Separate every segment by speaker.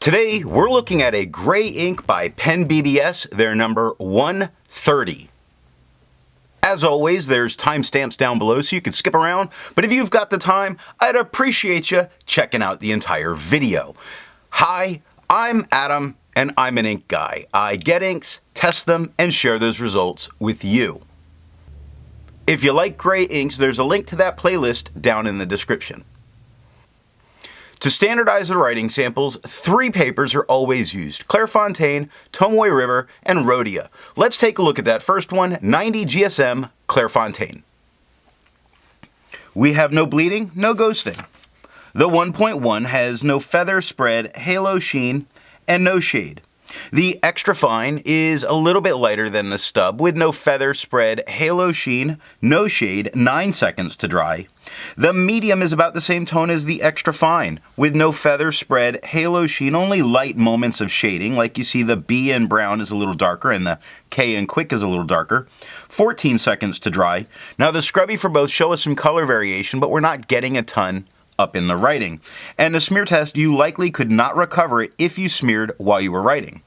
Speaker 1: Today, we're looking at a gray ink by PensBBS, their number 130. As always, there's timestamps down below so you can skip around, but if you've got the time, I'd appreciate you checking out the entire video. Hi, I'm Adam, and I'm an ink guy. I get inks, test them, and share those results with you. If you like gray inks, there's a link to that playlist down in the description. To standardize the writing samples, 3 papers are always used: Clairfontaine, Tomoe River, and Rhodia. Let's take a look at that first one, 90 GSM Clairfontaine. We have no bleeding, no ghosting. The 1.1 has no feather spread, halo sheen, and no shade. The extra fine is a little bit lighter than the stub with no feather spread, halo sheen, no shade, 9 seconds to dry. The medium is about the same tone as the extra fine with no feather spread, halo sheen, only light moments of shading, like you see the B in brown is a little darker and the K in quick is a little darker. 14 seconds to dry. Now the scrubby for both show us some color variation, but we're not getting a ton up in the writing. And the smear test, you likely could not recover it if you smeared while you were writing.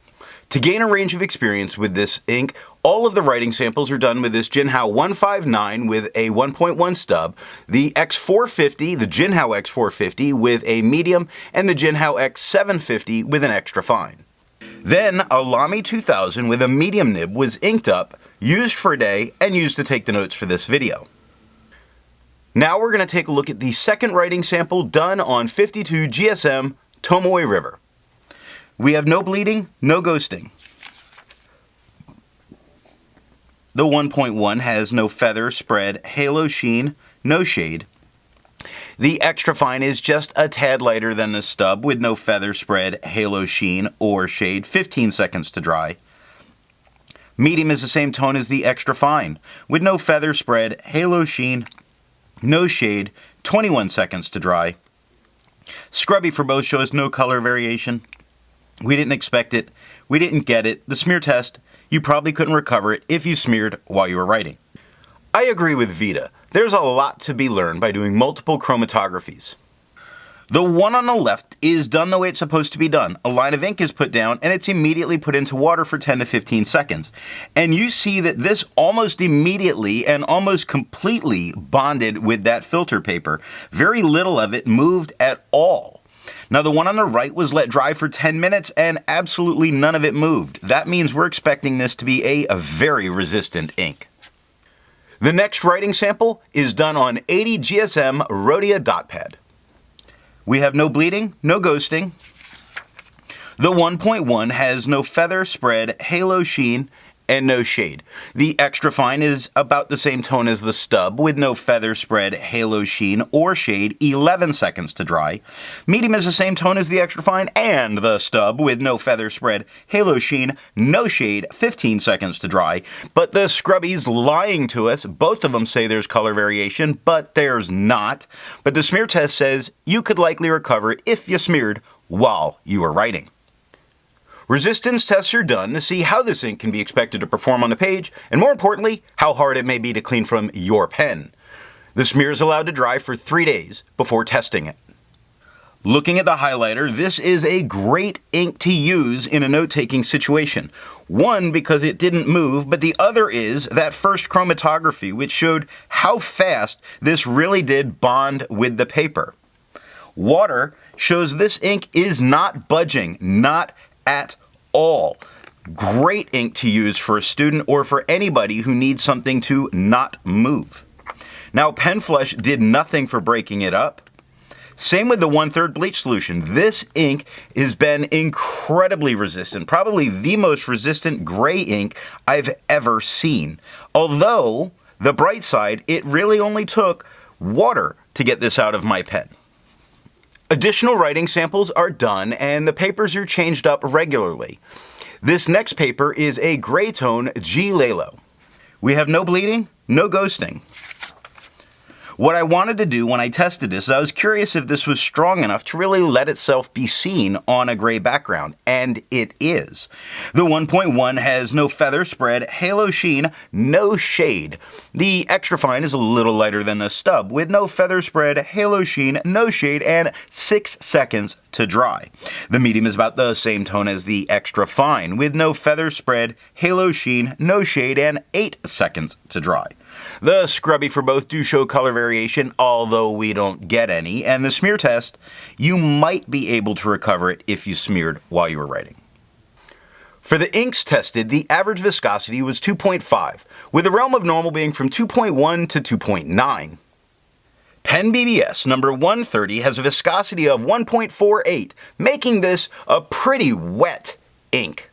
Speaker 1: To gain a range of experience with this ink, all of the writing samples are done with this Jinhao 159 with a 1.1 stub, the X450, the Jinhao X450 with a medium, and the Jinhao X750 with an extra fine. Then a Lamy 2000 with a medium nib was inked up, used for a day, and used to take the notes for this video. Now we're going to take a look at the second writing sample done on 52 GSM Tomoe River. We have no bleeding, no ghosting. The 1.1 has no feather spread, halo sheen, no shade. The extra fine is just a tad lighter than the stub with no feather spread, halo sheen, or shade, 15 seconds to dry. Medium is the same tone as the extra fine with no feather spread, halo sheen, no shade, 21 seconds to dry. Scrubby for both shows no color variation. We didn't expect it. We didn't get it. The smear test, you probably couldn't recover it if you smeared while you were writing. I agree with Vita. There's a lot to be learned by doing multiple chromatographies. The one on the left is done the way it's supposed to be done. A line of ink is put down and it's immediately put into water for 10 to 15 seconds. And you see that this almost immediately and almost completely bonded with that filter paper. Very little of it moved at all. Now the one on the right was let dry for 10 minutes and absolutely none of it moved. That means we're expecting this to be a very resistant ink. The next writing sample is done on 80 GSM Rhodia dot pad. We have no bleeding, no ghosting. The 1.1 has no feather spread, halo sheen, and no shade. The extra fine is about the same tone as the stub with no feather spread, halo sheen, or shade, 11 seconds to dry. Medium is the same tone as the extra fine and the stub with no feather spread, halo sheen, no shade, 15 seconds to dry. But the scrubby's lying to us. Both of them say there's color variation, but there's not. But the smear test says you could likely recover it if you smeared while you were writing. Resistance tests are done to see how this ink can be expected to perform on the page, and more importantly, how hard it may be to clean from your pen. The smear is allowed to dry for 3 days before testing it. Looking at the highlighter, this is a great ink to use in a note-taking situation. One, because it didn't move, but the other is that first chromatography, which showed how fast this really did bond with the paper. Water shows this ink is not budging, not at all. Great ink to use for a student or for anybody who needs something to not move. Now, Pen Flush did nothing for breaking it up. Same with the 1/3 bleach solution. This ink has been incredibly resistant, probably the most resistant gray ink I've ever seen. Although, the bright side, it really only took water to get this out of my pen. Additional writing samples are done and the papers are changed up regularly. This next paper is a gray tone G Lalo. We have no bleeding, no ghosting. What I wanted to do when I tested this, I was curious if this was strong enough to really let itself be seen on a gray background, and it is. The 1.1 has no feather spread, halo sheen, no shade. The extra fine is a little lighter than the stub, with no feather spread, halo sheen, no shade, and 6 seconds to dry. The medium is about the same tone as the extra fine, with no feather spread, halo sheen, no shade, and 8 seconds to dry. The scrubby for both do show color variation, although we don't get any, and the smear test, you might be able to recover it if you smeared while you were writing. For the inks tested, the average viscosity was 2.5, with the realm of normal being from 2.1 to 2.9. PensBBS number 130 has a viscosity of 1.48, making this a pretty wet ink.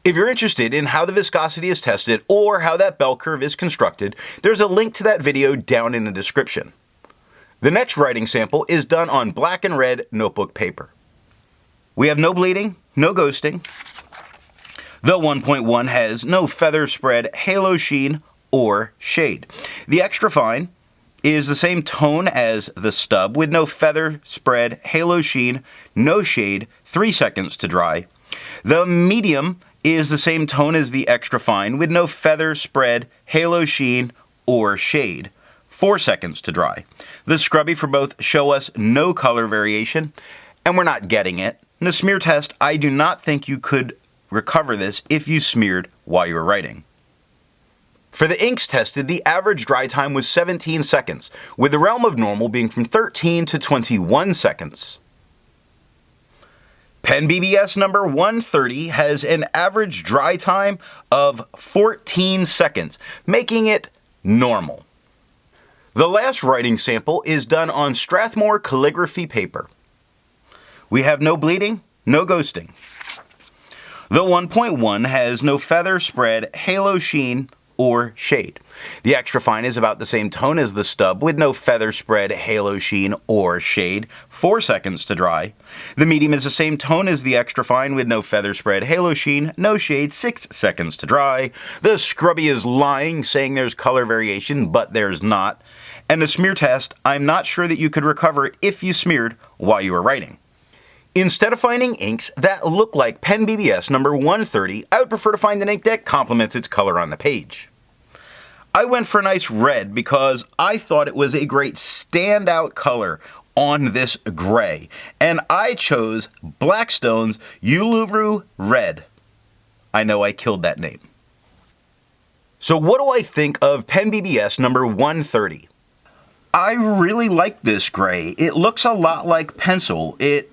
Speaker 1: If you're interested in how the viscosity is tested or how that bell curve is constructed, there's a link to that video down in the description. The next writing sample is done on black and red notebook paper. We have no bleeding, no ghosting. The 1.1 has no feather spread, halo sheen, or shade. The extra fine is the same tone as the stub with no feather spread, halo sheen, no shade, 3 seconds to dry. The medium is the same tone as the extra fine with no feather spread, halo sheen, or shade. 4 seconds to dry. The scrubby for both show us no color variation, and we're not getting it. In the smear test, I do not think you could recover this if you smeared while you were writing. For the inks tested, the average dry time was 17 seconds, with the realm of normal being from 13 to 21 seconds. PensBBS number 130 has an average dry time of 14 seconds, making it normal. The last writing sample is done on Strathmore calligraphy paper. We have no bleeding, no ghosting. The 1.1 has no feather spread, halo sheen, or shade. The extra fine is about the same tone as the stub with no feather spread, halo sheen, or shade. 4 seconds to dry. The medium is the same tone as the extra fine with no feather spread, halo sheen, no shade. 6 seconds to dry. The scrubby is lying, saying there's color variation, but there's not. And the smear test, I'm not sure that you could recover it if you smeared while you were writing. Instead of finding inks that look like PensBBS number 130, I would prefer to find an ink that complements its color on the page. I went for a nice red because I thought it was a great standout color on this gray, and I chose Blackstone's Uluru Red. I know I killed that name. So what do I think of PensBBS number 130? I really like this gray. It looks a lot like pencil. It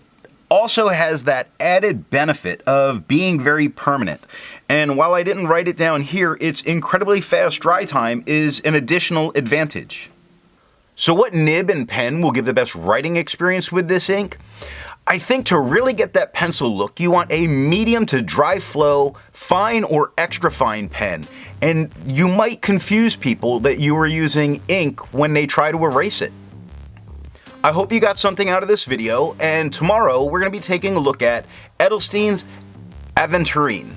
Speaker 1: also has that added benefit of being very permanent. And while I didn't write it down here, its incredibly fast dry time is an additional advantage. So what nib and pen will give the best writing experience with this ink? I think to really get that pencil look, you want a medium to dry flow, fine or extra fine pen. And you might confuse people that you are using ink when they try to erase it. I hope you got something out of this video, and tomorrow we're going to be taking a look at Edelstein's Aventurine.